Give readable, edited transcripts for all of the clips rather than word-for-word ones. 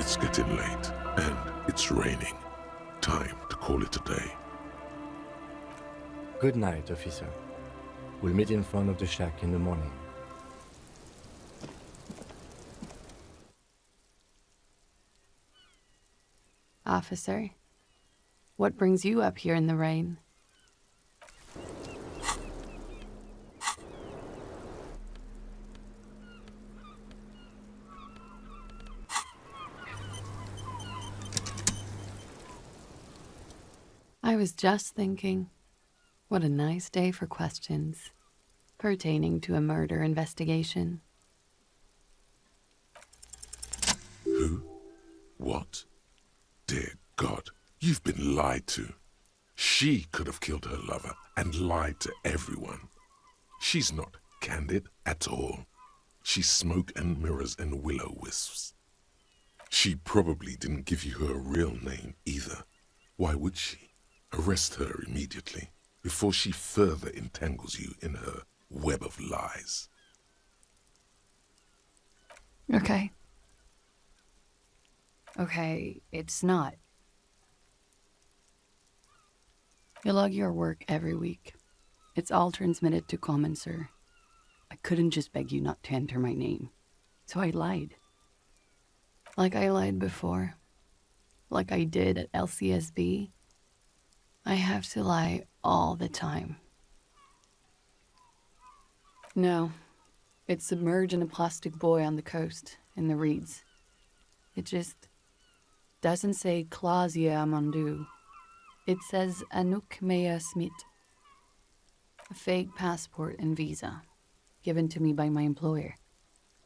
It's getting late, and it's raining. Time to call it a day. Good night, officer. We'll meet in front of the shack in the morning. Officer, what brings you up here in the rain? I was just thinking, what a nice day for questions pertaining to a murder investigation. Who? What? Dear God, you've been lied to. She could have killed her lover and lied to everyone. She's not candid at all. She's smoke and mirrors and will-o-wisps. She probably didn't give you her real name either. Why would she? Arrest her immediately before she further entangles you in her web of lies. Okay. Okay, it's not. You log your work every week. It's all transmitted to common, sir. I couldn't just beg you not to enter my name. So I lied. Like I lied before. Like I did at LCSB. I have to lie all the time. No, it's submerged in a plastic buoy on the coast, in the reeds. It just doesn't say Clausia Amandu. It says Anouk Mea Smith. A fake passport and visa, given to me by my employer.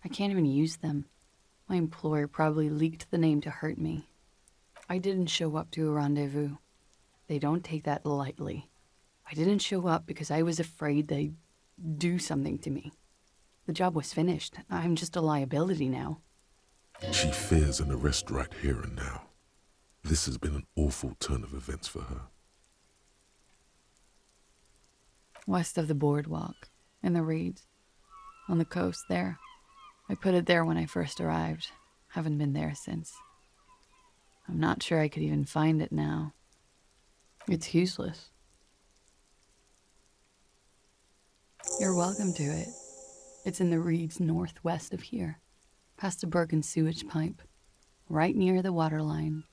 I can't even use them. My employer probably leaked the name to hurt me. I didn't show up to a rendezvous. They don't take that lightly. I didn't show up because I was afraid they'd do something to me. The job was finished. I'm just a liability now. She fears an arrest right here and now. This has been an awful turn of events for her. West of the boardwalk, in the reeds, on the coast there. I put it there when I first arrived. Haven't been there since. I'm not sure I could even find it now. It's useless. You're welcome to it. It's in the reeds northwest of here, past the Bergen sewage pipe, right near the waterline.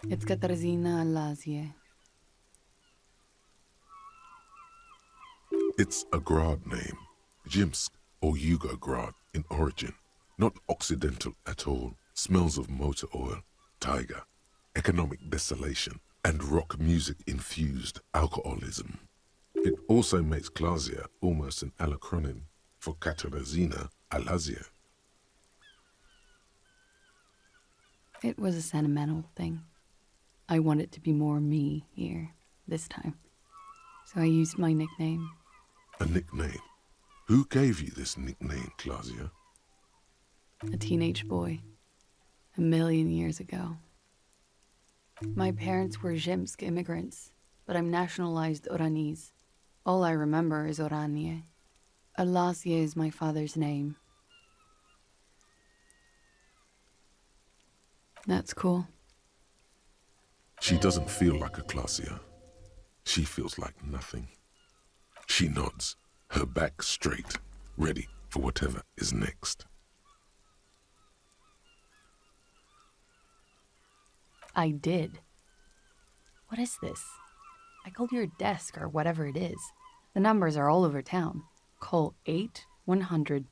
It's Katarzyna Lazie. It's a Grad name, Jimsk or Yugograd in origin, not Occidental at all. Smells of motor oil, tiger, economic desolation, and rock music-infused alcoholism. It also makes Clausia almost an acronym for Katarzyna Alazia. It was a sentimental thing. I wanted to be more me here, this time. So I used my nickname. A nickname? Who gave you this nickname, Clausia? A teenage boy. 1,000,000 years ago. My parents were Zhimsk immigrants, but I'm nationalized Oranese. All I remember is Oranie. Alasia is my father's name. That's cool. She doesn't feel like a Clausia. She feels like nothing. She nods, her back straight, ready for whatever is next. I did. What is this? I called your desk or whatever it is. The numbers are all over town. Call 8-100-2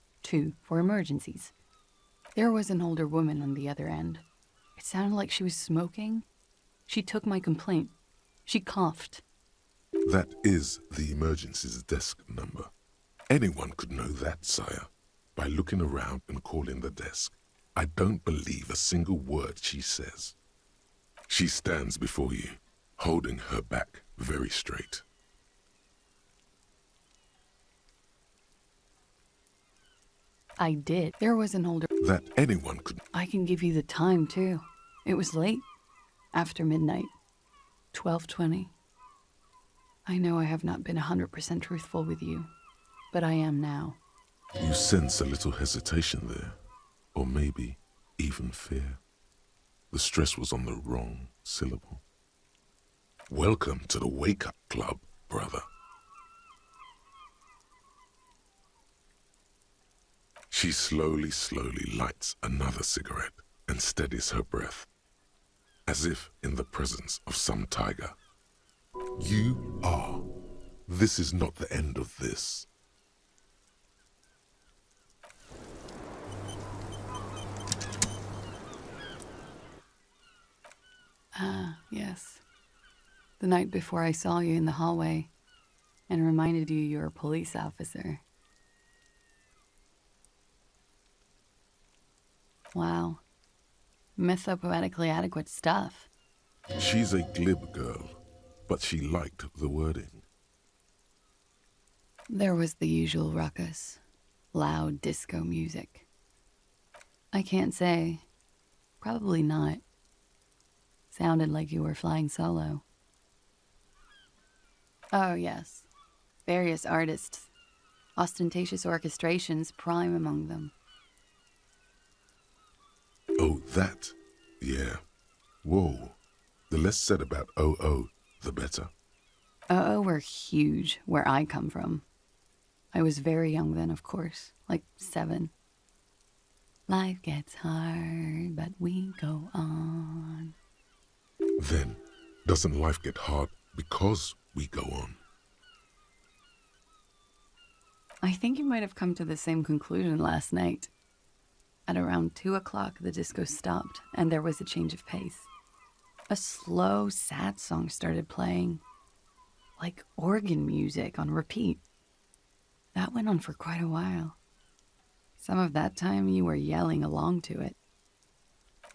for emergencies. There was an older woman on the other end. It sounded like she was smoking. She took my complaint. She coughed. That is the emergencies desk number. Anyone could know that, sire, by looking around and calling the desk. I don't believe a single word she says. She stands before you, holding her back very straight. I did. There was an older... That anyone could... I can give you the time, too. It was late. After midnight. 12:20. I know I have not been 100% truthful with you, but I am now. You sense a little hesitation there. Or maybe even fear. The stress was on the wrong syllable. Welcome to the wake-up club, brother. She slowly lights another cigarette and steadies her breath, as if in the presence of some tiger. You are. This is not the end of this. Ah, yes. The night before I saw you in the hallway and reminded you you're a police officer. Wow. Mythopoetically adequate stuff. She's a glib girl, but she liked the wording. There was the usual ruckus. Loud disco music. I can't say. Probably not. Sounded like you were flying solo. Oh, yes. Various artists. Ostentatious orchestrations prime among them. Oh, that? Yeah. Whoa. The less said about OO, the better. OO were huge where I come from. I was very young then, of course, like 7. Life gets hard, but we go on. Then, doesn't life get hard because we go on? I think you might have come to the same conclusion last night. At around 2 o'clock, the disco stopped, and there was a change of pace. A slow, sad song started playing, like organ music on repeat. That went on for quite a while. Some of that time you were yelling along to it.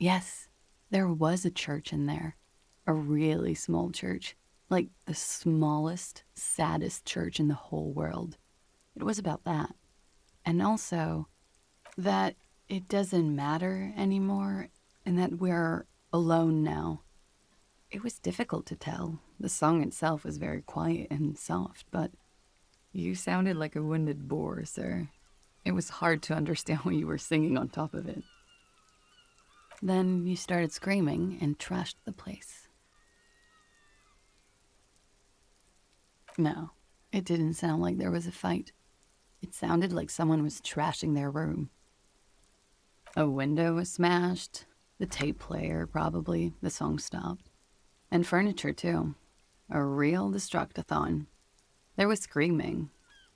Yes, there was a church in there. A really small church. Like the smallest, saddest church in the whole world. It was about that. And also that it doesn't matter anymore and that we're alone now. It was difficult to tell. The song itself was very quiet and soft, but you sounded like a wounded boar, sir. It was hard to understand what you were singing on top of it. Then you started screaming and trashed the place. No, it didn't sound like there was a fight. It sounded like someone was trashing their room. A window was smashed, the tape player probably, the song stopped. And furniture too. A real destructathon. There was screaming.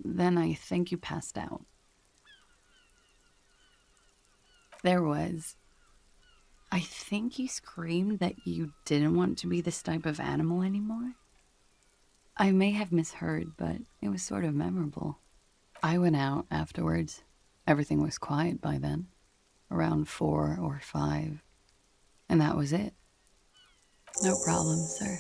Then I think you passed out. There was. I think you screamed that you didn't want to be this type of animal anymore. I may have misheard, but it was sort of memorable. I went out afterwards. Everything was quiet by then. Around 4 or 5. And that was it. No problem, sir.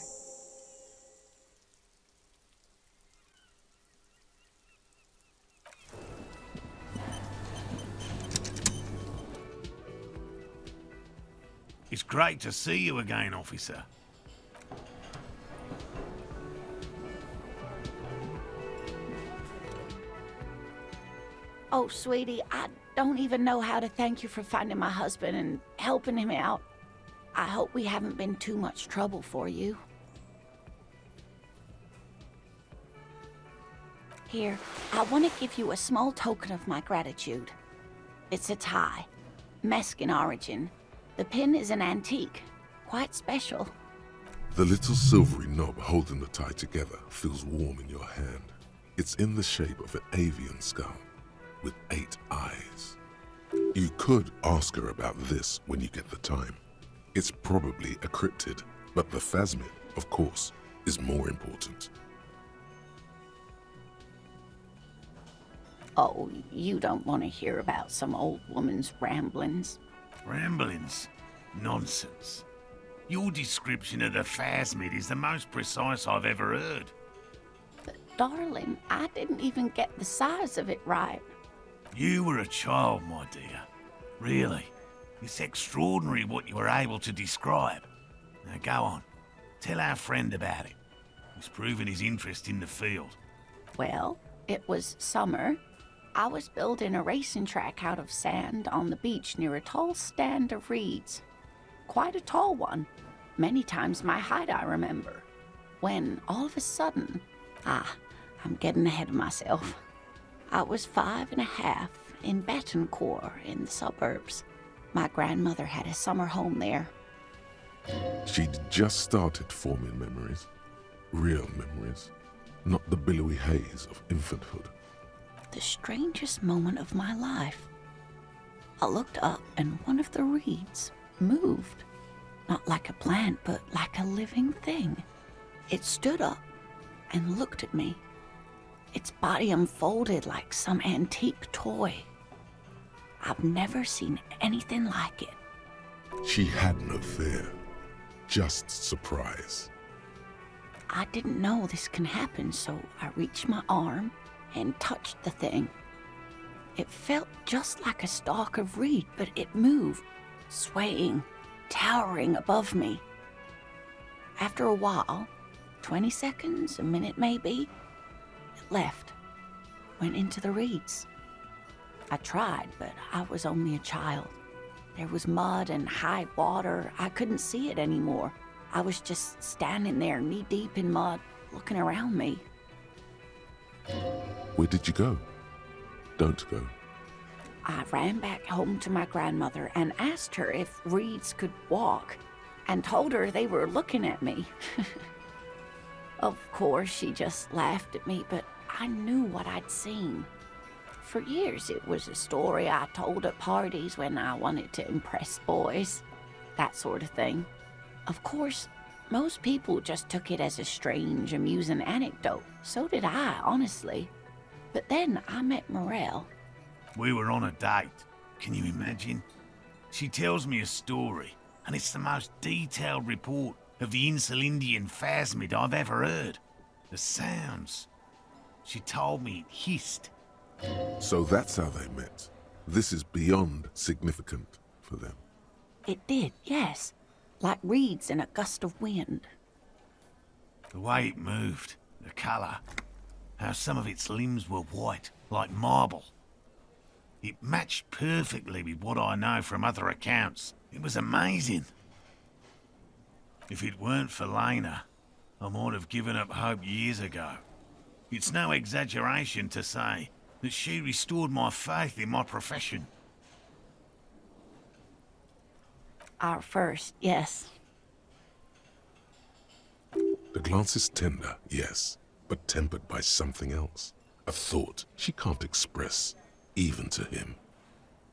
It's great to see you again, officer. Oh, sweetie, I don't even know how to thank you for finding my husband and helping him out. I hope we haven't been too much trouble for you. Here, I want to give you a small token of my gratitude. It's a tie, Mexican origin. The pin is an antique, quite special. The little silvery knob holding the tie together feels warm in your hand. It's in the shape of an avian skull with 8 eyes. You could ask her about this when you get the time. It's probably a cryptid, but the phasmid, of course, is more important. Oh, you don't want to hear about some old woman's ramblings. Ramblings? Nonsense. Your description of the phasmid is the most precise I've ever heard. But darling, I didn't even get the size of it right. You were a child, my dear. Really. It's extraordinary what you were able to describe. Now go on. Tell our friend about it. He's proven his interest in the field. Well, it was summer. I was building a racing track out of sand on the beach near a tall stand of reeds. Quite a tall one. Many times my height, I remember. When, all of a sudden... I'm getting ahead of myself. I was 5.5 in Bettencourt in the suburbs. My grandmother had a summer home there. She'd just started forming memories. Real memories. Not the billowy haze of infanthood. The strangest moment of my life. I looked up and one of the reeds moved. Not like a plant, but like a living thing. It stood up and looked at me. Its body unfolded like some antique toy. I've never seen anything like it. She had no fear, just surprise. I didn't know this can happen, so I reached my arm and touched the thing. It felt just like a stalk of reed, but it moved, swaying, towering above me. After a while, 20 seconds, a minute maybe, it left, went into the reeds. I tried, but I was only a child. There was mud and high water. I couldn't see it anymore. I was just standing there knee-deep in mud, looking around me. Where did you go? Don't go. I ran back home to my grandmother and asked her if reeds could walk, and told her they were looking at me. Of course, she just laughed at me, but I knew what I'd seen. For years, it was a story I told at parties when I wanted to impress boys. That sort of thing. Of course, most people just took it as a strange, amusing anecdote. So did I, honestly. But then I met Morel. We were on a date. Can you imagine? She tells me a story, and it's the most detailed report of the Insulindian phasmid I've ever heard. The sounds. She told me it hissed. So that's how they met. This is beyond significant for them. It did, yes. Like reeds in a gust of wind. The way it moved, the colour, how some of its limbs were white, like marble. It matched perfectly with what I know from other accounts. It was amazing. If it weren't for Lena, I might have given up hope years ago. It's no exaggeration to say that she restored my faith in my profession. Our first, yes. The glance is tender, yes, but tempered by something else. A thought she can't express, even to him.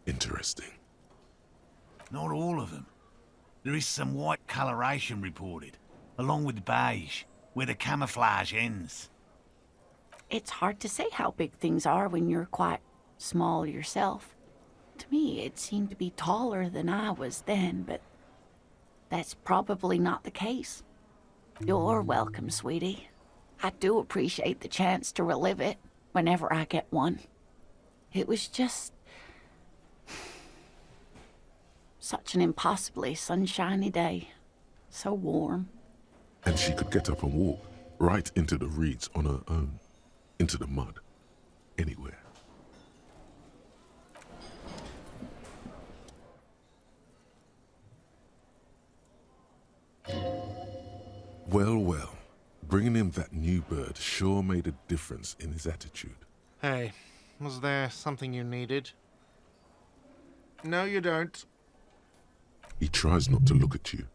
Interesting. Not all of them. There is some white coloration reported, along with beige, where the camouflage ends. It's hard to say how big things are when you're quite small yourself. To me, it seemed to be taller than I was then, but that's probably not the case. You're welcome, sweetie. I do appreciate the chance to relive it whenever I get one. It was just such an impossibly sunshiny day. So warm. And she could get up and walk right into the reeds on her own. Into the mud. Anywhere. Well, well. Bringing him that new bird sure made a difference in his attitude. Hey, was there something you needed? No, you don't. He tries not to look at you.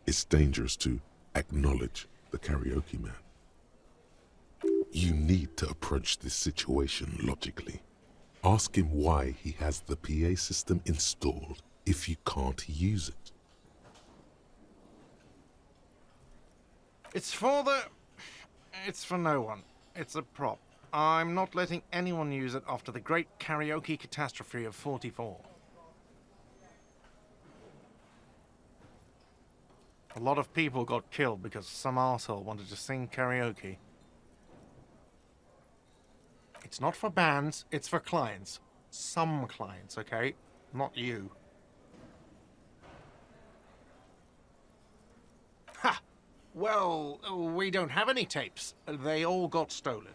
It's dangerous to acknowledge the karaoke man. You need to approach this situation logically. Ask him why he has the PA system installed if you can't use it. It's for no one. It's a prop. I'm not letting anyone use it after the great karaoke catastrophe of '44. A lot of people got killed because some arsehole wanted to sing karaoke. It's not for bands, it's for clients. Some clients, okay? Not you. Ha! Well, we don't have any tapes. They all got stolen.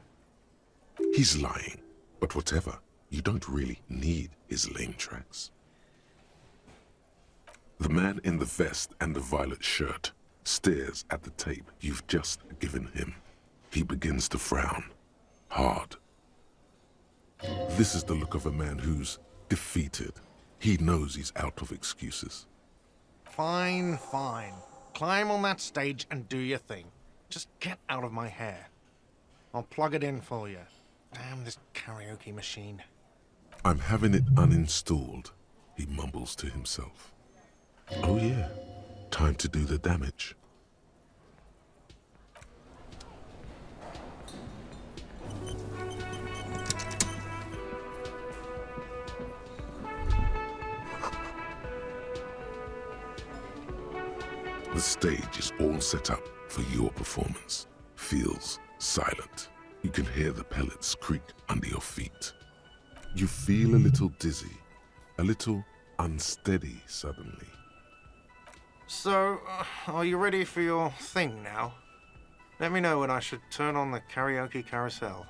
He's lying, but whatever. You don't really need his lame tracks. The man in the vest and the violet shirt stares at the tape you've just given him. He begins to frown, hard. This is the look of a man who's defeated. He knows he's out of excuses. Fine, fine. Climb on that stage and do your thing. Just get out of my hair. I'll plug it in for you. Damn this karaoke machine. I'm having it uninstalled, he mumbles to himself. Oh yeah, time to do the damage. The stage is all set up for your performance. Feels silent. You can hear the pellets creak under your feet. You feel a little dizzy, a little unsteady suddenly. So, are you ready for your thing now? Let me know when I should turn on the karaoke carousel.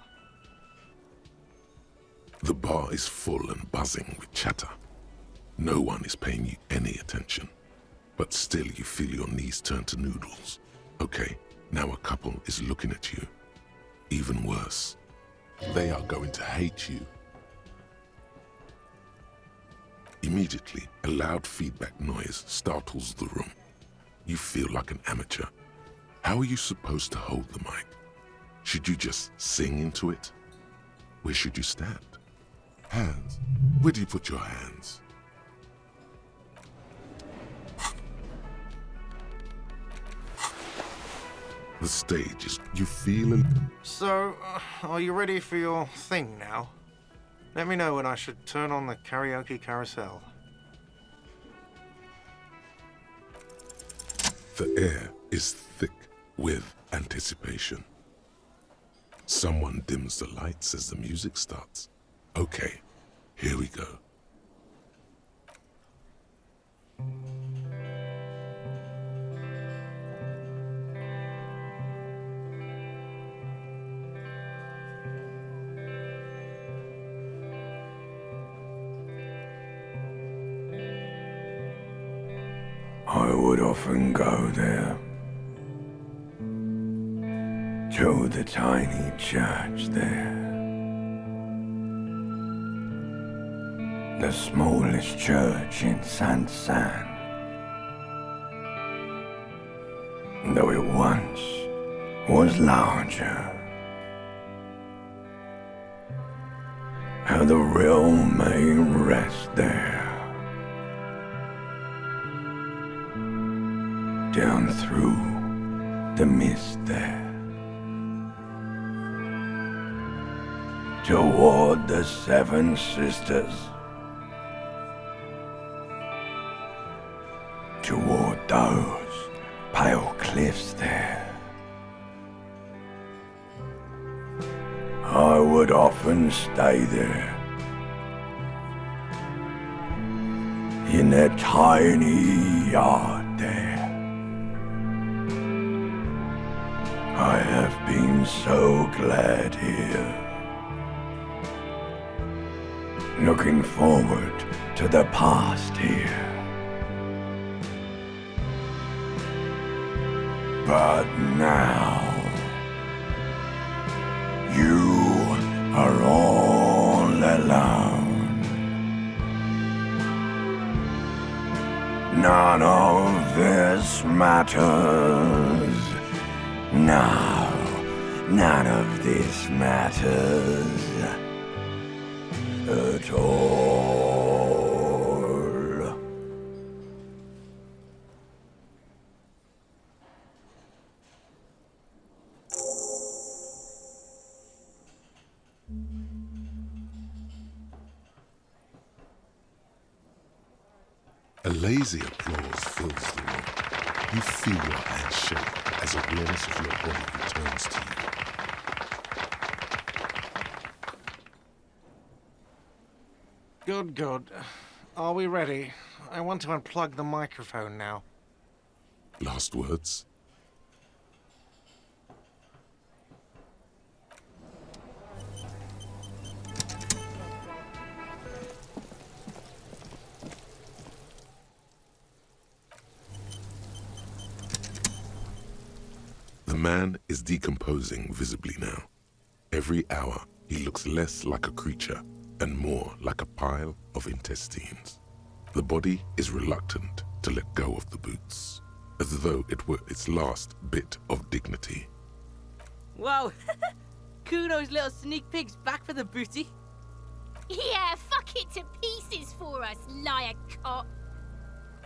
The bar is full and buzzing with chatter. No one is paying you any attention. But still you feel your knees turn to noodles. Okay, now a couple is looking at you. Even worse, they are going to hate you. Immediately, a loud feedback noise startles the room. You feel like an amateur. How are you supposed to hold the mic? Should you just sing into it? Where should you stand? Hands. Where do you put your hands? The stage is, you feel a... So, are you ready for your thing now? Let me know when I should turn on the karaoke carousel. The air is thick with anticipation. Someone dims the lights as the music starts. Okay, here we go. I would often go there, to the tiny church there, the smallest church in Saint-San, though it once was larger. How the real may rest there. Down through the mist there, toward the Seven Sisters, toward those pale cliffs there. I would often stay there, in that tiny yard there. I have been so glad here, looking forward to the past here. But now, you are all alone. None of this matters. No, none of this matters at all. A lazy applause fills the room. You feel your hands shake as awareness of your body returns to you. Good, good. Are we ready? I want to unplug the microphone now. Last words? The man is decomposing visibly now. Every hour, he looks less like a creature and more like a pile of intestines. The body is reluctant to let go of the boots, as though it were its last bit of dignity. Whoa! Kudo's little sneak pig's back for the booty. Yeah, fuck it to pieces for us, liar cop.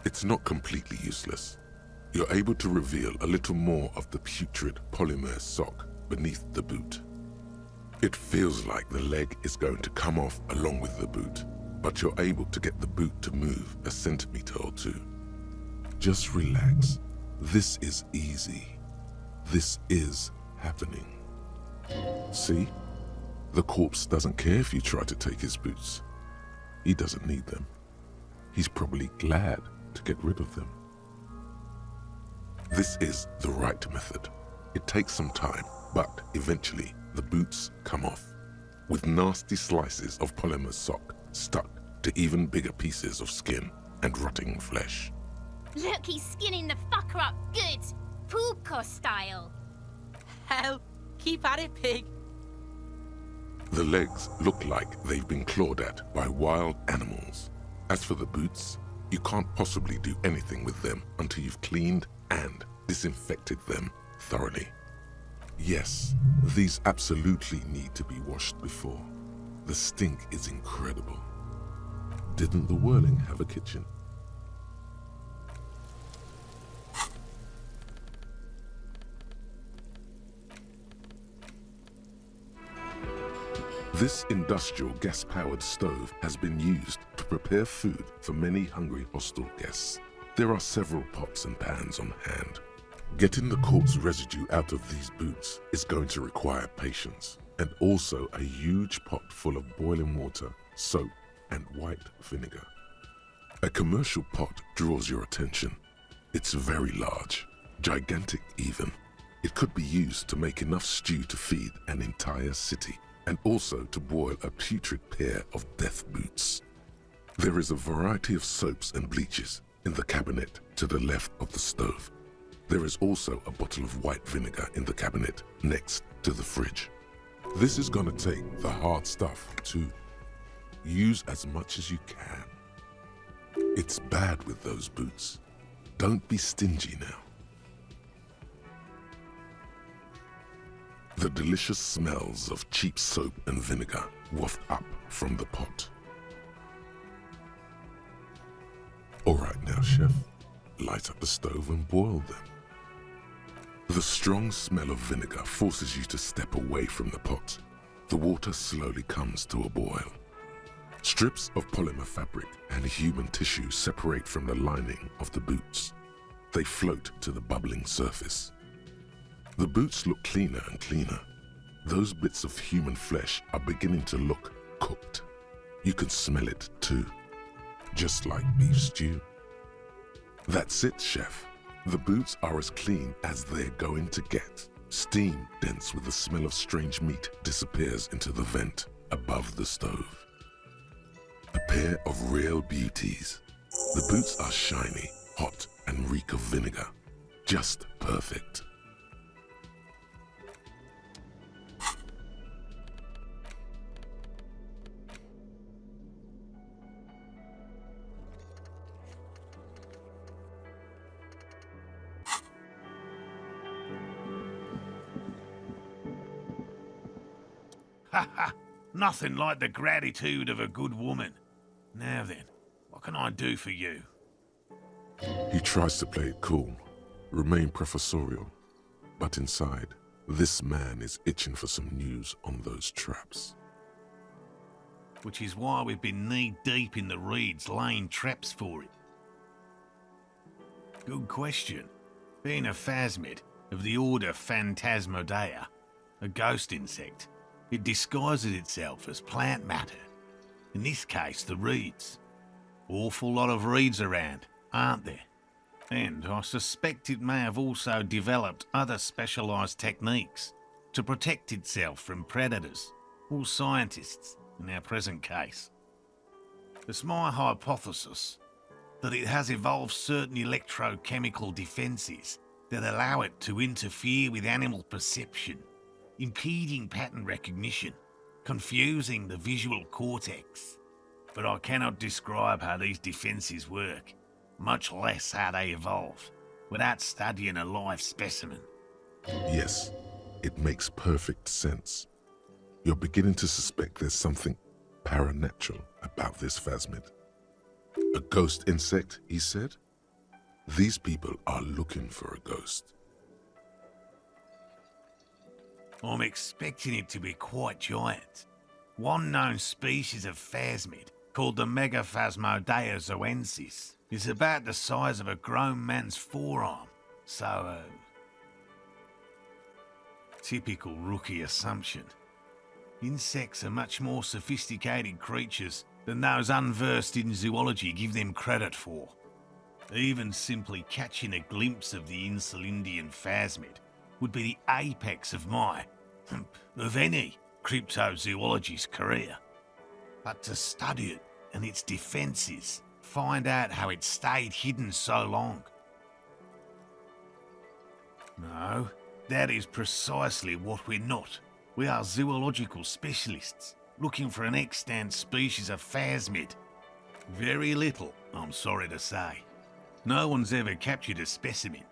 It's not completely useless. You're able to reveal a little more of the putrid polymer sock beneath the boot. It feels like the leg is going to come off along with the boot, but you're able to get the boot to move a centimeter or two. Just relax. This is easy. This is happening. See? The corpse doesn't care if you try to take his boots. He doesn't need them. He's probably glad to get rid of them. This is the right method. It takes some time, but eventually the boots come off, with nasty slices of polymer sock stuck to even bigger pieces of skin and rotting flesh. Look, he's skinning the fucker up good. Puko style. Hell, keep at it, pig. The legs look like they've been clawed at by wild animals. As for the boots, you can't possibly do anything with them until you've cleaned and disinfected them thoroughly. Yes, these absolutely need to be washed before. The stink is incredible. Didn't the Whirling have a kitchen? This industrial gas-powered stove has been used to prepare food for many hungry hostel guests. There are several pots and pans on hand. Getting the corpse residue out of these boots is going to require patience, and also a huge pot full of boiling water, soap, and white vinegar. A commercial pot draws your attention. It's very large, gigantic even. It could be used to make enough stew to feed an entire city, and also to boil a putrid pair of death boots. There is a variety of soaps and bleaches in the cabinet to the left of the stove. There is also a bottle of white vinegar in the cabinet next to the fridge. This is gonna take the hard stuff too. Use as much as you can. It's bad with those boots. Don't be stingy now. The delicious smells of cheap soap and vinegar waft up from the pot. All right now, chef, light up the stove and boil them. The strong smell of vinegar forces you to step away from the pot. The water slowly comes to a boil. Strips of polymer fabric and human tissue separate from the lining of the boots. They float to the bubbling surface. The boots look cleaner and cleaner. Those bits of human flesh are beginning to look cooked. You can smell it too, just like beef stew. That's it, chef. The boots are as clean as they're going to get. Steam dense with the smell of strange meat disappears into the vent above the stove. A pair of real beauties. The boots are shiny, hot, and reek of vinegar. Just perfect. Ha ha! Nothing like the gratitude of a good woman. Now then, what can I do for you? He tries to play it cool, remain professorial, but inside, this man is itching for some news on those traps. Which is why we've been knee-deep in the reeds laying traps for it. Good question. Being a phasmid of the order Phantasmodea, a ghost insect, it disguises itself as plant matter. In this case, the reeds. Awful lot of reeds around, aren't there? And I suspect it may have also developed other specialised techniques to protect itself from predators or scientists in our present case. It's my hypothesis that it has evolved certain electrochemical defences that allow it to interfere with animal perception, impeding pattern recognition, confusing the visual cortex. But I cannot describe how these defenses work, much less how they evolve, without studying a live specimen. Yes, it makes perfect sense. You're beginning to suspect there's something paranatural about this phasmid. A ghost insect, he said? These people are looking for a ghost. I'm expecting it to be quite giant. One known species of phasmid, called the Megaphasmodeozoensis, is about the size of a grown man's forearm. So, typical rookie assumption. Insects are much more sophisticated creatures than those unversed in zoology give them credit for. Even simply catching a glimpse of the Insulindian phasmid would be the apex of of any cryptozoologist's career. But to study it and its defenses, find out how it stayed hidden so long. No, that is precisely what we're not. We are zoological specialists, looking for an extant species of phasmid. Very little, I'm sorry to say. No one's ever captured a specimen,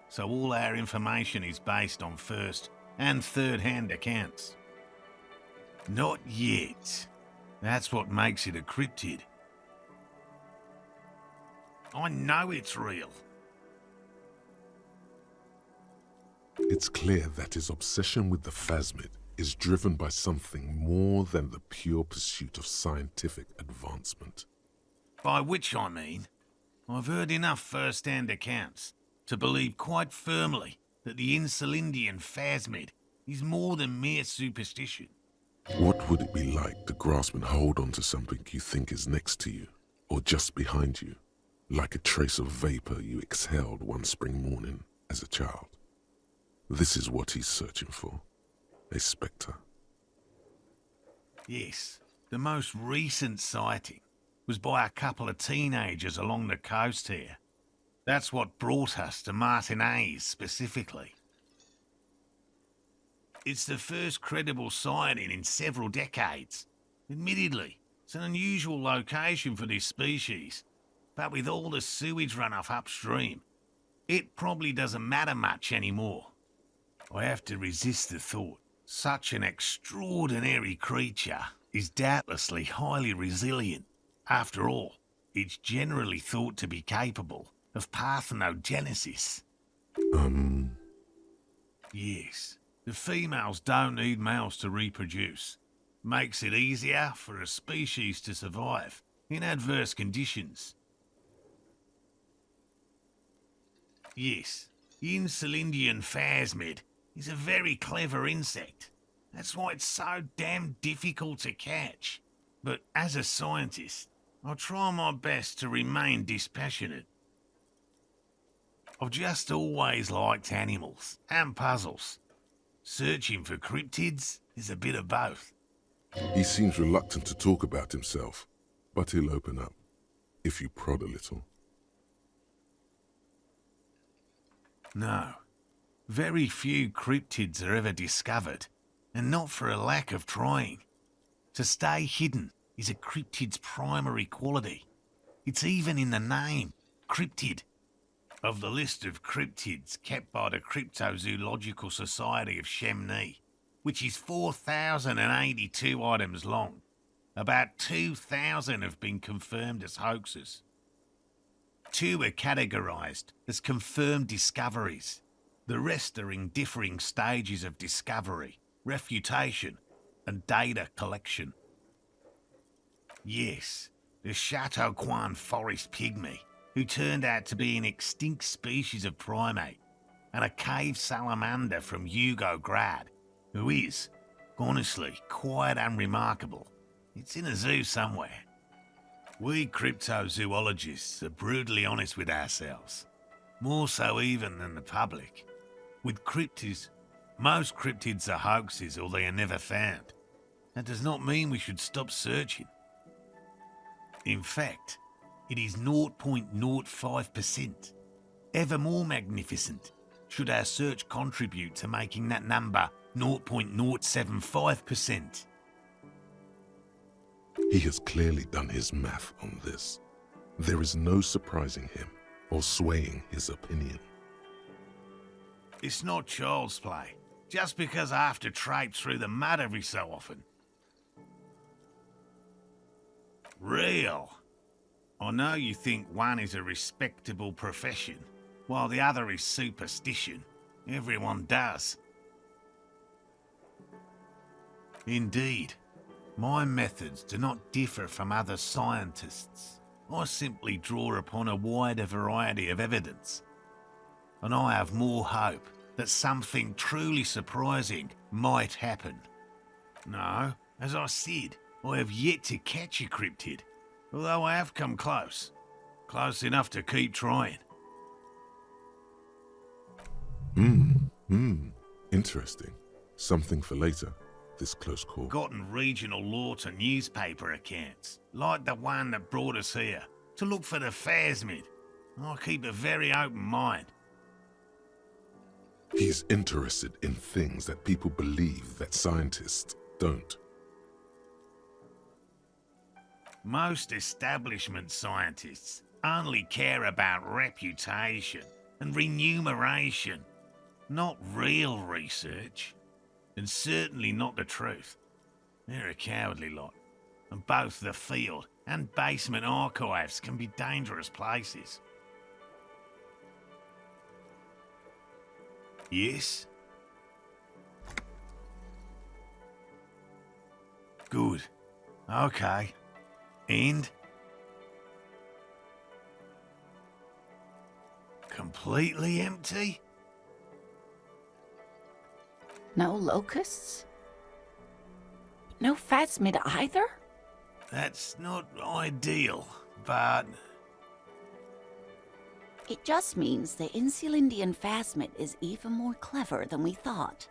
so all our information is based on first and third-hand accounts. Not yet. That's what makes it a cryptid. I know it's real. It's clear that his obsession with the phasmid is driven by something more than the pure pursuit of scientific advancement. By which I mean, I've heard enough first-hand accounts to believe quite firmly that the Insulindian phasmid is more than mere superstition. What would it be like to grasp and hold onto something you think is next to you, or just behind you, like a trace of vapor you exhaled one spring morning as a child? This is what he's searching for, a spectre. Yes, the most recent sighting was by a couple of teenagers along the coast here. That's what brought us to Martinez specifically. It's the first credible sighting in several decades. Admittedly, it's an unusual location for this species, but with all the sewage runoff upstream, it probably doesn't matter much anymore. I have to resist the thought such an extraordinary creature is doubtlessly highly resilient. After all, it's generally thought to be capable of parthenogenesis. Yes, the females don't need males to reproduce. Makes it easier for a species to survive in adverse conditions. Yes, the Insulindian phasmid is a very clever insect. That's why it's so damn difficult to catch. But as a scientist, I'll try my best to remain dispassionate. I've just always liked animals and puzzles. Searching for cryptids is a bit of both. He seems reluctant to talk about himself, but he'll open up, if you prod a little. No. Very few cryptids are ever discovered, and not for a lack of trying. To stay hidden is a cryptid's primary quality. It's even in the name, cryptid. Of the list of cryptids kept by the Cryptozoological Society of Chemney, which is 4,082 items long, about 2,000 have been confirmed as hoaxes. 2 are categorized as confirmed discoveries. The rest are in differing stages of discovery, refutation, and data collection. Yes, the Chateauquan forest pygmy, who turned out to be an extinct species of primate, and a cave salamander from Yugograd, who is, honestly, quite unremarkable. It's in a zoo somewhere. We cryptozoologists are brutally honest with ourselves, more so even than the public. With cryptids, most cryptids are hoaxes or they are never found. That does not mean we should stop searching. In fact, it is 0.05%. Ever more magnificent, should our search contribute to making that number 0.075%? He has clearly done his math on this. There is no surprising him or swaying his opinion. It's not child's play, just because I have to traipse through the mud every so often. Real. I know you think one is a respectable profession, while the other is superstition. Everyone does. Indeed, my methods do not differ from other scientists. I simply draw upon a wider variety of evidence. And I have more hope that something truly surprising might happen. No, as I said, I have yet to catch a cryptid, although I have come close. Close enough to keep trying. Interesting. Something for later, this close call. Gotten regional law to newspaper accounts, like the one that brought us here, to look for the phasmid. I keep a very open mind. He's interested in things that people believe that scientists don't. Most establishment scientists only care about reputation and remuneration, not real research, and certainly not the truth. They're a cowardly lot, and both the field and basement archives can be dangerous places. Yes? Good. Okay. And? Completely empty? No locusts? No phasmid either? That's not ideal, but... It just means the Insulindian phasmid is even more clever than we thought.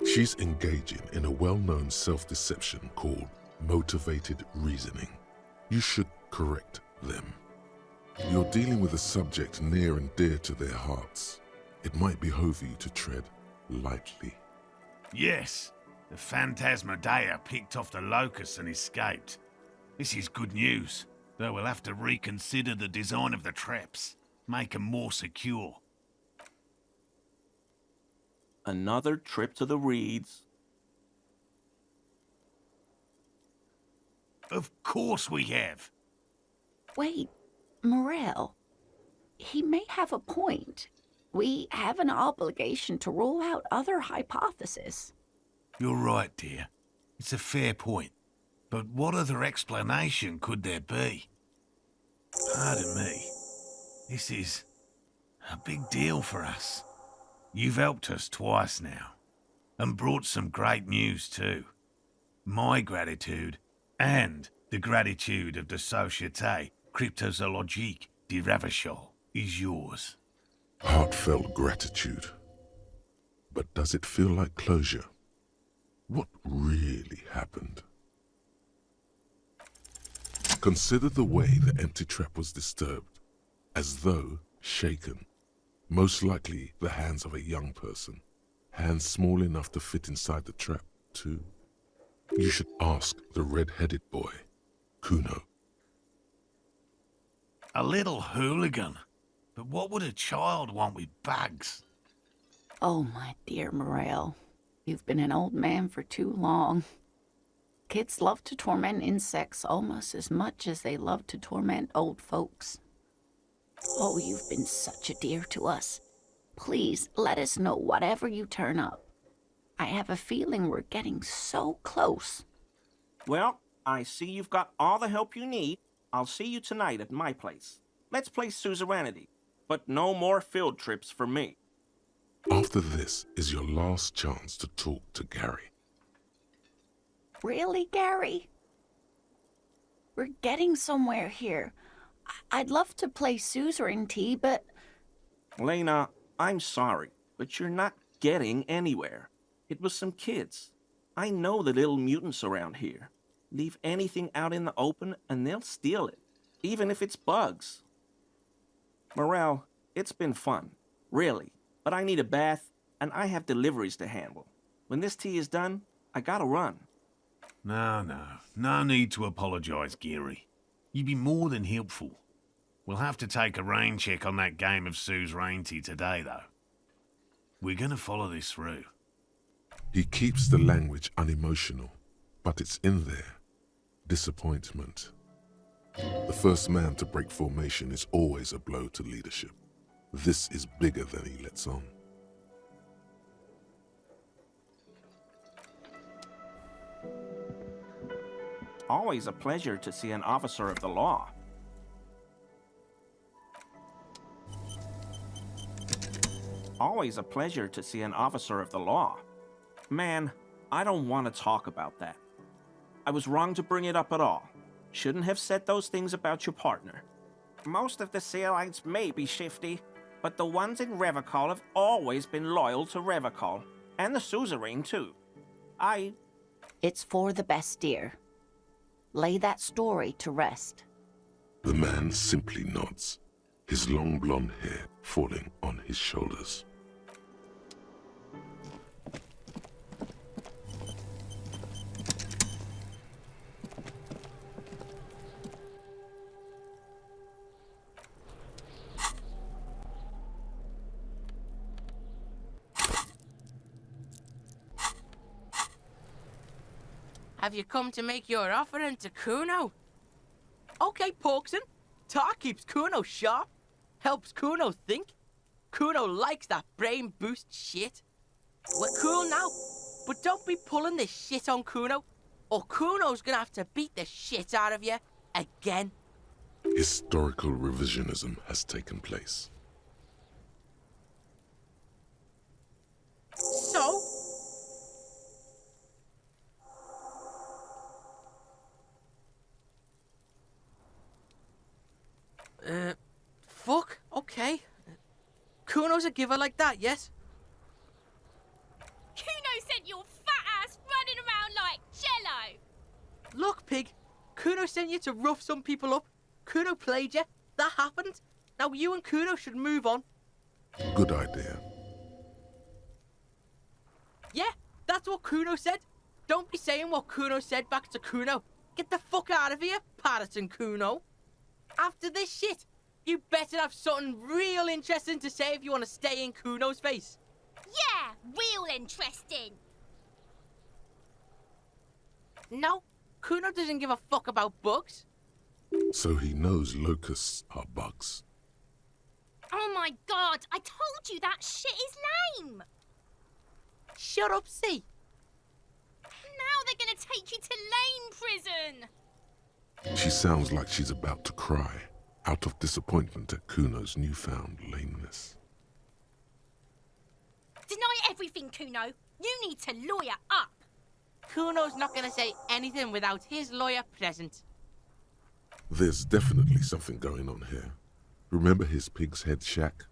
She's engaging in a well-known self-deception called motivated reasoning. You should correct them. You're dealing with a subject near and dear to their hearts. It might behoove you to tread lightly. Yes, the Phantasmadeia picked off the locusts and escaped. This is good news, though we'll have to reconsider the design of the traps, make them more secure. Another trip to the reeds. Of course we have. Wait, Morel. He may have a point. We have an obligation to rule out other hypotheses. You're right, dear. It's a fair point. But what other explanation could there be? Pardon me. This is a big deal for us. You've helped us twice now, and brought some great news too. My gratitude, and the gratitude of the Société Cryptozoologique de Ravachol, is yours. Heartfelt gratitude. But does it feel like closure? What really happened? Consider the way the empty trap was disturbed, as though shaken. Most likely the hands of a young person, hands small enough to fit inside the trap, too. You should ask the red-headed boy, Kuno. A little hooligan. But what would a child want with bugs? Oh, my dear Morel. You've been an old man for too long. Kids love to torment insects almost as much as they love to torment old folks. Oh, you've been such a dear to us. Please, let us know whatever you turn up. I have a feeling we're getting so close. Well, I see you've got all the help you need. I'll see you tonight at my place. Let's play suzerainty, but no more field trips for me. After this is your last chance to talk to Gary. Really, Gary? We're getting somewhere here. I'd love to play suzerainty, but... Lena, I'm sorry, but you're not getting anywhere. It was some kids. I know the little mutants around here. Leave anything out in the open and they'll steal it, even if it's bugs. Morel, it's been fun, Really, but I need a bath, and I have deliveries to handle. When this tea is done, I gotta run. No need to apologise, Geary. You've been more than helpful. We'll have to take a rain check on that game of Sue's rain tea today, though. We're gonna follow this through. He keeps the language unemotional, but it's in there. Disappointment. The first man to break formation is always a blow to leadership. This is bigger than he lets on. Always a pleasure to see an officer of the law. Always a pleasure to see an officer of the law. Man, I don't want to talk about that. I was wrong to bring it up at all. Shouldn't have said those things about your partner. Most of the Sealites may be shifty, but the ones in Revachol have always been loyal to Revachol. And the suzerain, too. It's for the best, dear. Lay that story to rest. The man simply nods, his long blonde hair falling on his shoulders. Have you come to make your offering to Kuno? Okay, Porkson. Tar keeps Kuno sharp, helps Kuno think. Kuno likes that brain boost shit. We're cool now, but don't be pulling this shit on Kuno, or Kuno's gonna have to beat the shit out of you again. Historical revisionism has taken place. So? Fuck, okay. Kuno's a giver like that, yes? Kuno sent your fat ass running around like jello. Look, pig. Kuno sent you to rough some people up. Kuno played you. That happened. Now you and Kuno should move on. Good idea. Yeah, that's what Kuno said. Don't be saying what Kuno said back to Kuno. Get the fuck out of here, Patterson Kuno. After this shit, you better have something real interesting to say if you want to stay in Kuno's face. Yeah, real interesting. No, Kuno doesn't give a fuck about bugs. So he knows locusts are bugs. Oh my god, I told you that shit is lame. Shut up, C. Now they're gonna take you to lame prison. She sounds like she's about to cry, out of disappointment at Kuno's newfound lameness. Deny everything, Kuno. You need to lawyer up. Kuno's not gonna say anything without his lawyer present. There's definitely something going on here. Remember his pig's head shack?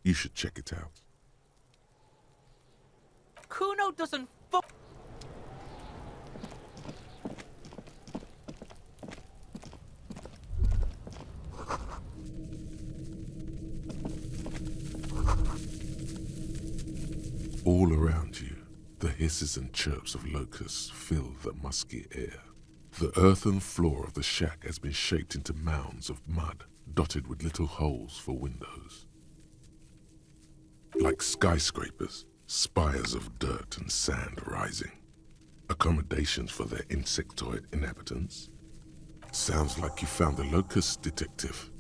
You should check it out. Kuno doesn't fuck. All around you, the hisses and chirps of locusts fill the musky air. The earthen floor of the shack has been shaped into mounds of mud, dotted with little holes for windows. Like skyscrapers, spires of dirt and sand rising. Accommodations for their insectoid inhabitants. Sounds like you found the locust, detective.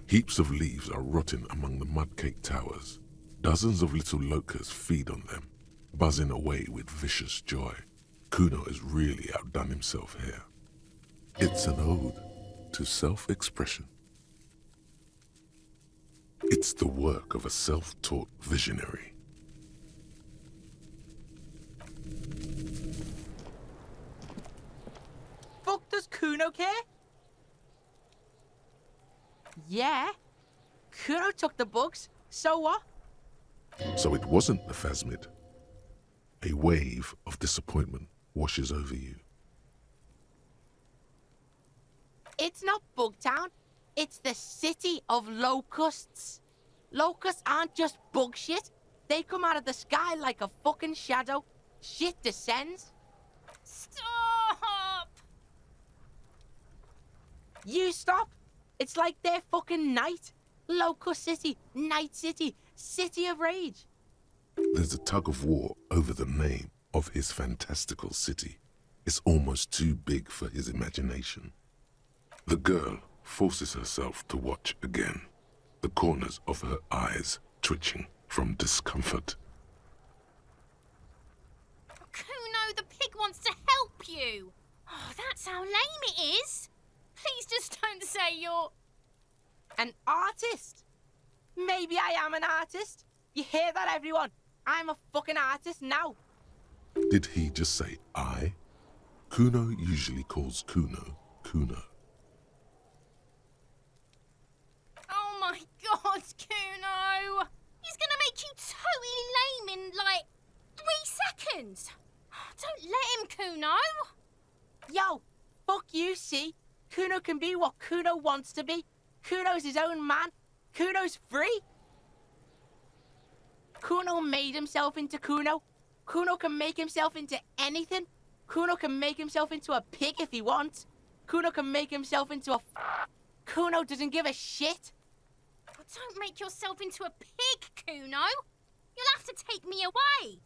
Heaps of leaves are rotting among the mud-caked towers. Dozens of little locusts feed on them, buzzing away with vicious joy. Kuno has really outdone himself here. It's an ode to self-expression. It's the work of a self-taught visionary. Fuck does Kuno care? Yeah. Kuno took the bugs, so what? So it wasn't the phasmid. A wave of disappointment washes over you. It's not Bugtown. It's the city of locusts. Locusts aren't just bug shit. They come out of the sky like a fucking shadow. Shit descends. Stop! You stop. It's like they're fucking night. Locust City, Night City, City of Rage. There's a tug of war over the name of his fantastical city. It's almost too big for his imagination. The girl forces herself to watch again, the corners of her eyes twitching from discomfort. Kuno, the pig wants to help you. Oh, that's how lame it is. Please just don't say you're... An artist? Maybe I am an artist. You hear that, everyone? I'm a fucking artist now. Did he just say I? Kuno usually calls Kuno, Kuno. Oh my god, Kuno! He's gonna make you totally lame in, like, 3 seconds. Don't let him, Kuno. Yo, fuck you, see? Kuno can be what Kuno wants to be. Kuno's his own man. Kuno's free. Kuno made himself into Kuno. Kuno can make himself into anything. Kuno can make himself into a pig if he wants. Kuno can make himself into a... Kuno doesn't give a shit. Oh, don't make yourself into a pig, Kuno. You'll have to take me away.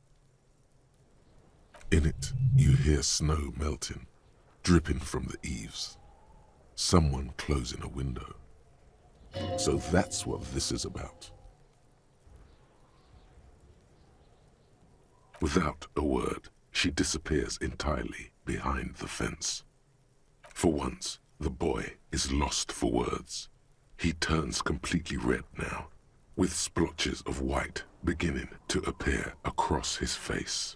In it, you hear snow melting, dripping from the eaves. Someone closing a window. So that's what this is about. Without a word, she disappears entirely behind the fence. For once, the boy is lost for words. He turns completely red now, with splotches of white beginning to appear across his face.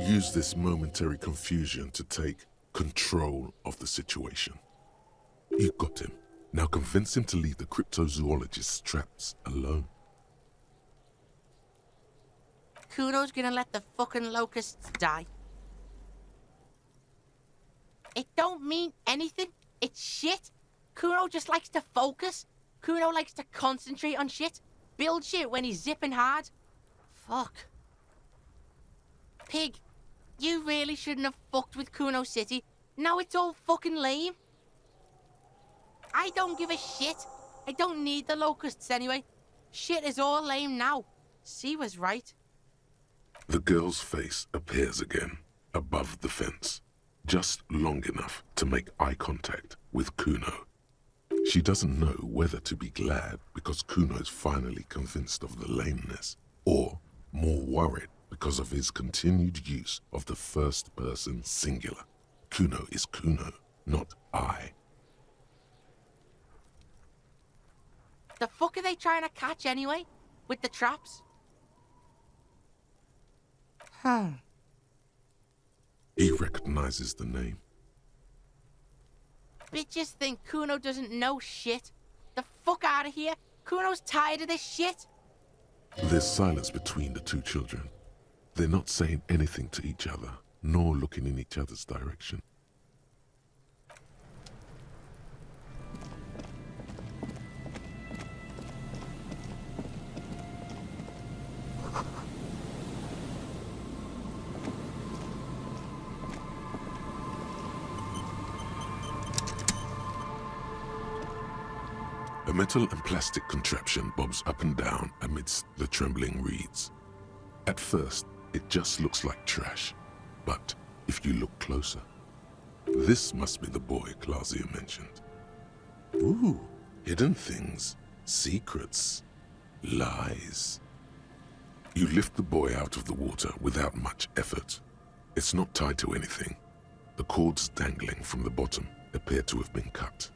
Use this momentary confusion to take control of the situation. You got him. Now convince him to leave the cryptozoologist's traps alone. Kuno's gonna let the fucking locusts die. It don't mean anything. It's shit. Kuno just likes to focus. Kuno likes to concentrate on shit. Build shit when he's zipping hard. Fuck. Pig, you really shouldn't have fucked with Kuno City. Now it's all fucking lame. I don't give a shit. I don't need the locusts anyway. Shit is all lame now. C was right. The girl's face appears again, above the fence, just long enough to make eye contact with Kuno. She doesn't know whether to be glad because Kuno is finally convinced of the lameness, or more worried because of his continued use of the first person singular. Kuno is Kuno, not I. The fuck are they trying to catch anyway? With the traps? He recognizes the name. Bitches think Kuno doesn't know shit. The fuck out of here. Kuno's tired of this shit. There's silence between the two children. They're not saying anything to each other, nor looking in each other's direction. A metal and plastic contraption bobs up and down amidst the trembling reeds. At first, it just looks like trash, but if you look closer, this must be the boy Clausia mentioned. Ooh, hidden things, secrets, lies. You lift the boy out of the water without much effort. It's not tied to anything. The cords dangling from the bottom appear to have been cut.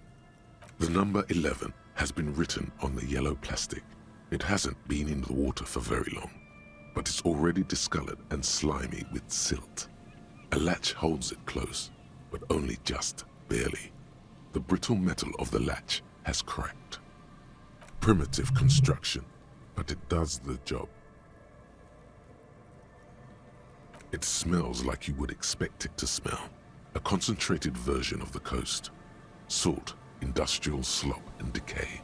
The number 11 has been written on the yellow plastic. It hasn't been in the water for very long, but it's already discolored and slimy with silt. A latch holds it close, but only just barely. The brittle metal of the latch has cracked. Primitive construction, but it does the job. It smells like you would expect it to smell. A concentrated version of the coast. Salt, industrial slop and decay.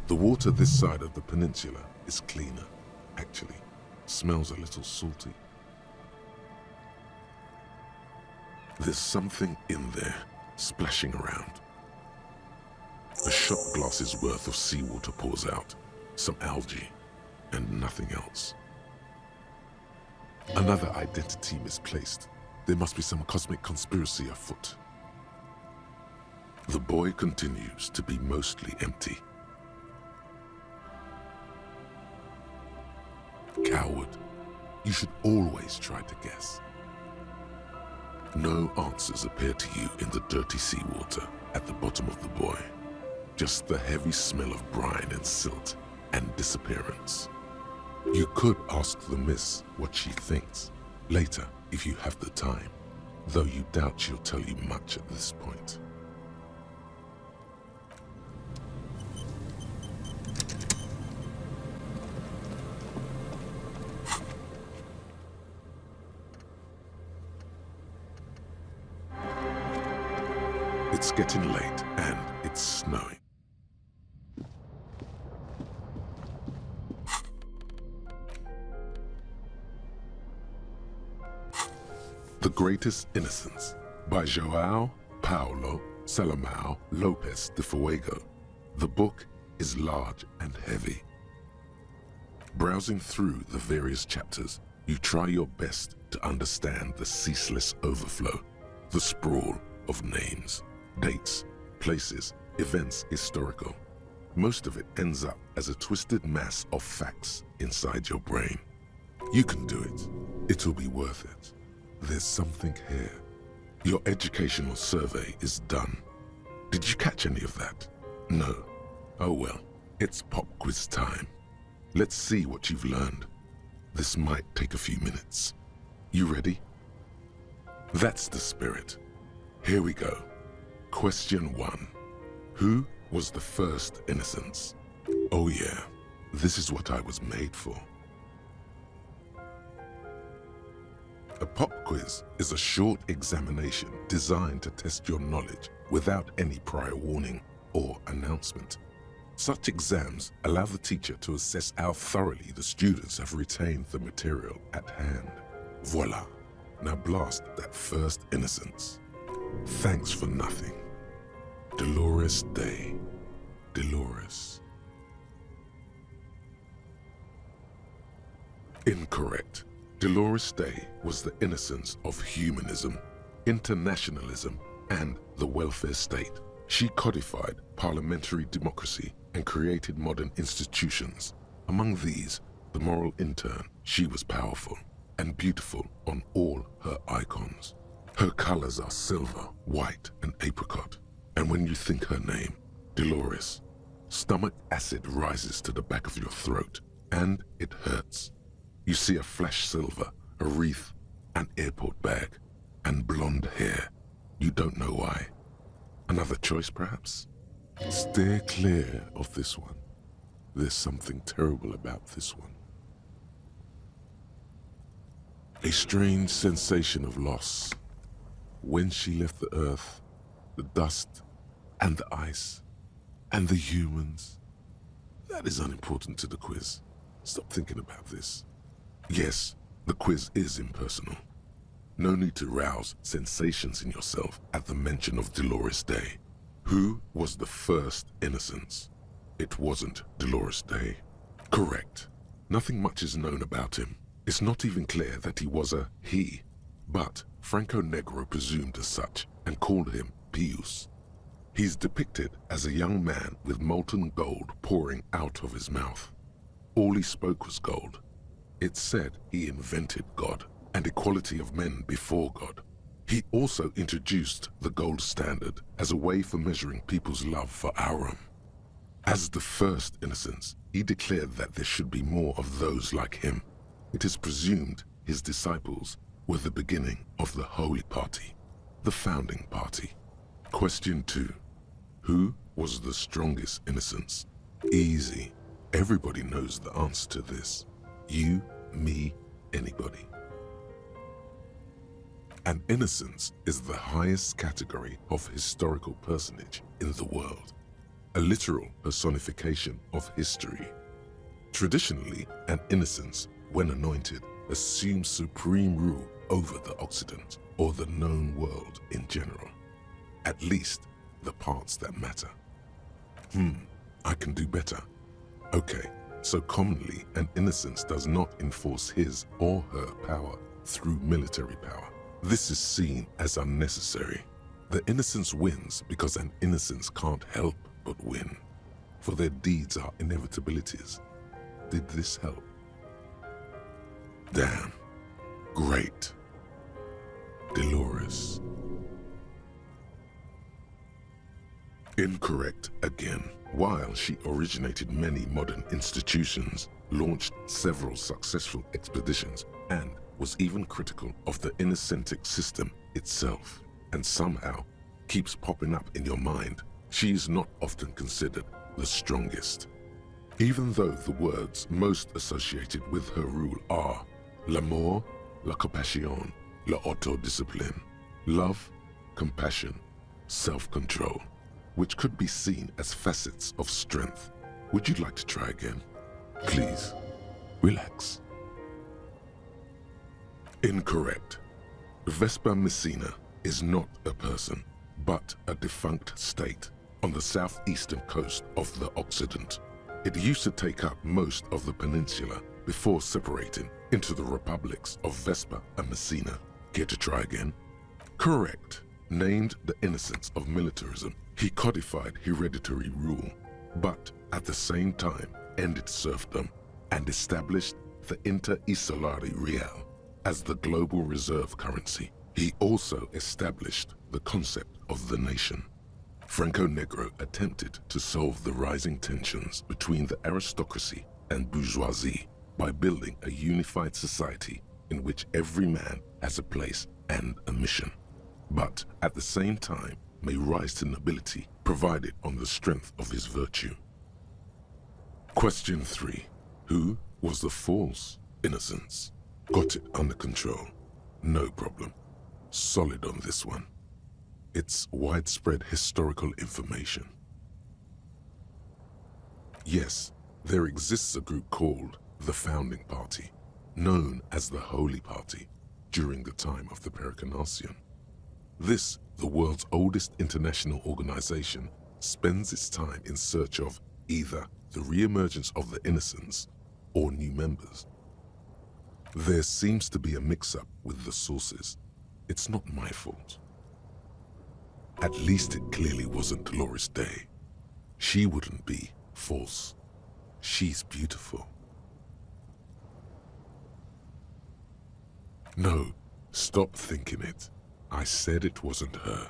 The water this side of the peninsula is cleaner, actually. Smells a little salty. There's something in there, splashing around. A shot glass's worth of seawater pours out, some algae, and nothing else. Another identity misplaced. There must be some cosmic conspiracy afoot. The boy continues to be mostly empty. Coward, you should always try to guess. No answers appear to you in the dirty seawater at the bottom of the buoy. Just the heavy smell of brine and silt and disappearance. You could ask the miss what she thinks later if you have the time, though you doubt she'll tell you much at this point. It's getting late and it's snowing. The Greatest Innocence by João Paulo Salomão Lopes de Fuego. The book is large and heavy. Browsing through the various chapters, you try your best to understand the ceaseless overflow, the sprawl of names, dates, places, events historical. Most of it ends up as a twisted mass of facts inside your brain. You can do it. It'll be worth it. There's something here. Your educational survey is done. Did you catch any of that? No. Oh well, it's pop quiz time. Let's see what you've learned. This might take a few minutes. You ready? That's the spirit. Here we go. Question 1. Who was the first innocence? Oh yeah, this is what I was made for. A pop quiz is a short examination designed to test your knowledge without any prior warning or announcement. Such exams allow the teacher to assess how thoroughly the students have retained the material at hand. Voila! Now blast that first innocence. Thanks for nothing. Dolores Day. Dolores. Incorrect. Dolores Day was the innocence of humanism, internationalism, and the welfare state. She codified parliamentary democracy and created modern institutions. Among these, the moral intern, she was powerful and beautiful on all her icons. Her colors are silver, white, and apricot. And when you think her name, Dolores, stomach acid rises to the back of your throat, and it hurts. You see a flash silver, a wreath, an airport bag, and blonde hair. You don't know why. Another choice, perhaps? Steer clear of this one. There's something terrible about this one. A strange sensation of loss. When she left the earth, the dust, and the ice, and the humans. That is unimportant to the quiz. Stop thinking about this. Yes, the quiz is impersonal. No need to rouse sensations in yourself at the mention of Dolores Day. Who was the first innocence? It wasn't Dolores Day. Correct. Nothing much is known about him. It's not even clear that he was a he, but Franco Negro presumed as such and called him Pius. He's depicted as a young man with molten gold pouring out of his mouth. All he spoke was gold. It's said he invented God and equality of men before God. He also introduced the gold standard as a way for measuring people's love for Aurum. As the first innocence, he declared that there should be more of those like him. It is presumed his disciples were the beginning of the Holy Party, the founding party. Question 2. Who was the strongest innocence? Easy. Everybody knows the answer to this. You, me, anybody. An innocence is the highest category of historical personage in the world. a literal personification of history. Traditionally, an innocence, when anointed, assumes supreme rule over the Occident or the known world in general. At least, the parts that matter. I can do better. Okay, so commonly an innocence does not enforce his or her power through military power. This is seen as unnecessary. The innocence wins because an innocence can't help but win, for their deeds are inevitabilities. Did this help? Damn. Great. Dolores. Incorrect again. While she originated many modern institutions, launched several successful expeditions, and was even critical of the innocentic system itself, and somehow keeps popping up in your mind, she is not often considered the strongest. Even though the words most associated with her rule are l'amour, la compassion, la autodiscipline, love, compassion, self-control, which could be seen as facets of strength. Would you like to try again? Please, relax. Incorrect. Vespa Messina is not a person, but a defunct state on the southeastern coast of the Occident. It used to take up most of the peninsula before separating into the republics of Vespa and Messina. Care to try again? Correct. Named the innocence of militarism, he codified hereditary rule, but at the same time ended serfdom and established the inter-isolari real as the global reserve currency. He also established the concept of the nation. Franco Negro attempted to solve the rising tensions between the aristocracy and bourgeoisie by building a unified society in which every man has a place and a mission, but at the same time may rise to nobility provided on the strength of his virtue. Question 3. Who was the false innocence? Got it under control. No problem. Solid on this one. It's widespread historical information. Yes, there exists a group called the Founding Party, known as the Holy Party, during the time of the Pericarnacian. This, the world's oldest international organization, spends its time in search of either the re-emergence of the innocents or new members. There seems to be a mix-up with the sources. It's not my fault. At least it clearly wasn't Dolores Day. She wouldn't be false. She's beautiful. No, stop thinking it. I said it wasn't her.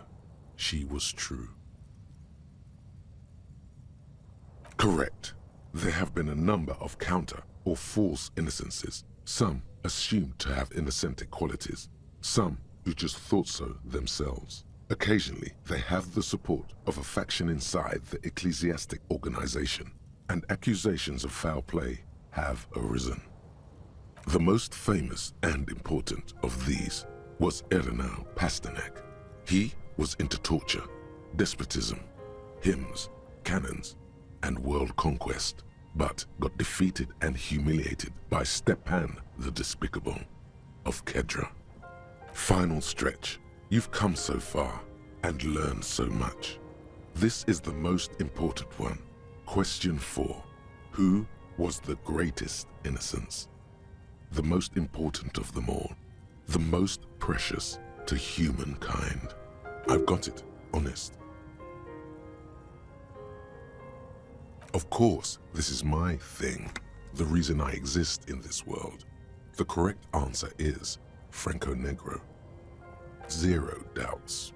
She was true. Correct. There have been a number of counter or false innocences, some assumed to have innocentic qualities, some who just thought so themselves. Occasionally, they have the support of a faction inside the ecclesiastic organization, and accusations of foul play have arisen. The most famous and important of these was Ernest Pasternak. He was into torture, despotism, hymns, cannons, and world conquest, but got defeated and humiliated by Stepan the Despicable of Kedra. Final stretch. You've come so far and learned so much. This is the most important one. Question 4. Who was the greatest innocence? The most important of them all. The most precious to humankind. I've got it, honest. Of course, this is my thing, the reason I exist in this world. The correct answer is Franco Negro. 0 doubts.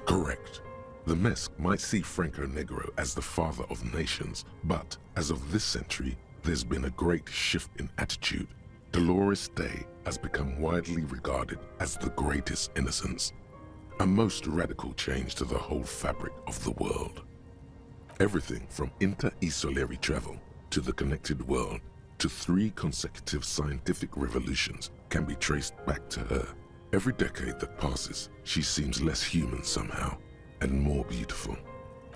Correct. The Mesk might see Franco Negro as the father of nations, but as of this century, there's been a great shift in attitude. Dolores Day has become widely regarded as the greatest innocence, a most radical change to the whole fabric of the world. Everything from inter-isolary travel to the connected world to 3 consecutive scientific revolutions can be traced back to her. Every decade that passes, she seems less human somehow, and more beautiful.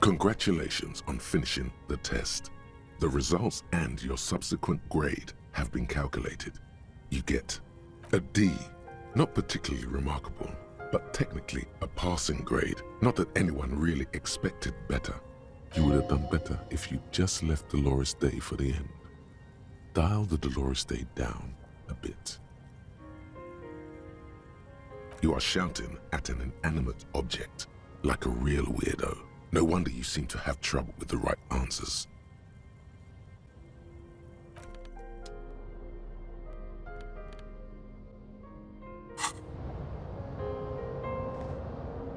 Congratulations on finishing the test. The results and your subsequent grade have been calculated. You get a D, not particularly remarkable, but technically a passing grade. Not that anyone really expected better. You would have done better if you just left Dolores Day for the end. Dial the Dolores Day down a bit. You are shouting at an inanimate object, like a real weirdo. No wonder you seem to have trouble with the right answers.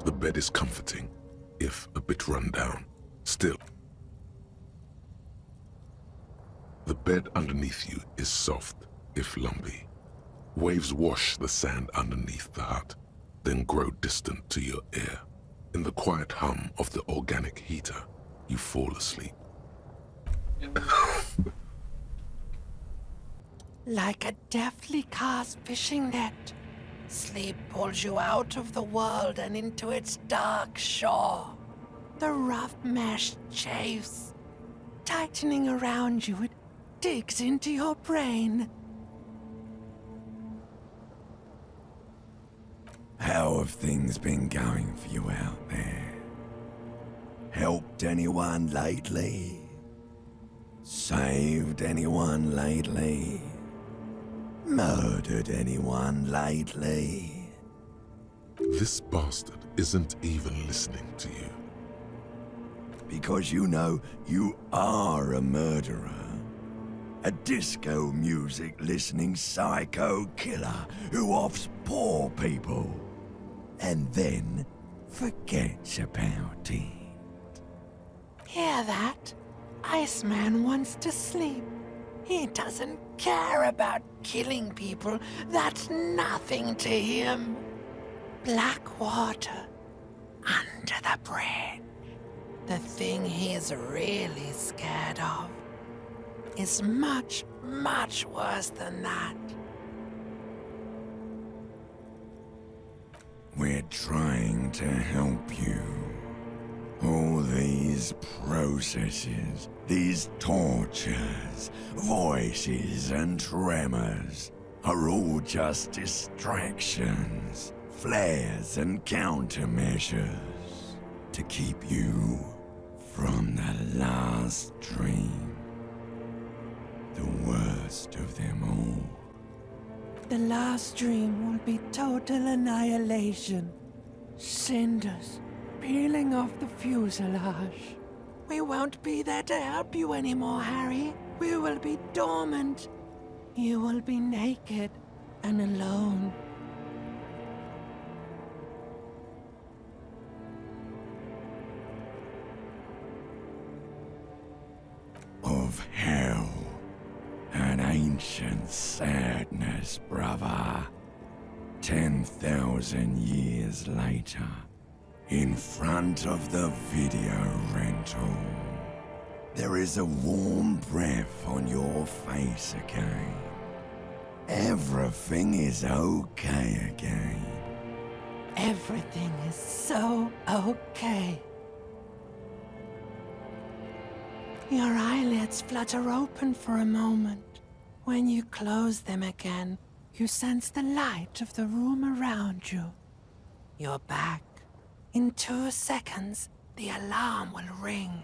The bed is comforting, if a bit run down. Still, the bed underneath you is soft, if lumpy. Waves wash the sand underneath the hut, then grow distant to your ear. In the quiet hum of the organic heater, you fall asleep. Like a deftly cast fishing net, sleep pulls you out of the world and into its dark shore. The rough mesh chafes. Tightening around you, it digs into your brain. How have things been going for you out there? Helped anyone lately? Saved anyone lately? Murdered anyone lately? This bastard isn't even listening to you. Because you know you are a murderer. A disco music listening psycho killer who offs poor people and then forgets about it. Hear that? Iceman wants to sleep. He doesn't care about killing people. That's nothing to him. Black water under the bridge. The thing he's really scared of is much, much worse than that. We're trying to help you. All these processes, these tortures, voices and tremors are all just distractions, flares and countermeasures to keep you from the last dream. The worst of them all. The last dream will be total annihilation. Cinders peeling off the fuselage. We won't be there to help you anymore, Harry. We will be dormant. You will be naked and alone. Of hell. An ancient sadness, brother. 10,000 years later, in front of the video rental, there is a warm breath on your face again. Everything is okay again. Everything is so okay. Your eyelids flutter open for a moment. When you close them again, you sense the light of the room around you. You're back. In 2 seconds, the alarm will ring.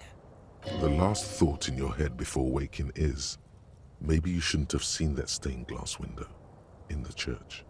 The last thought in your head before waking is, maybe you shouldn't have seen that stained glass window in the church.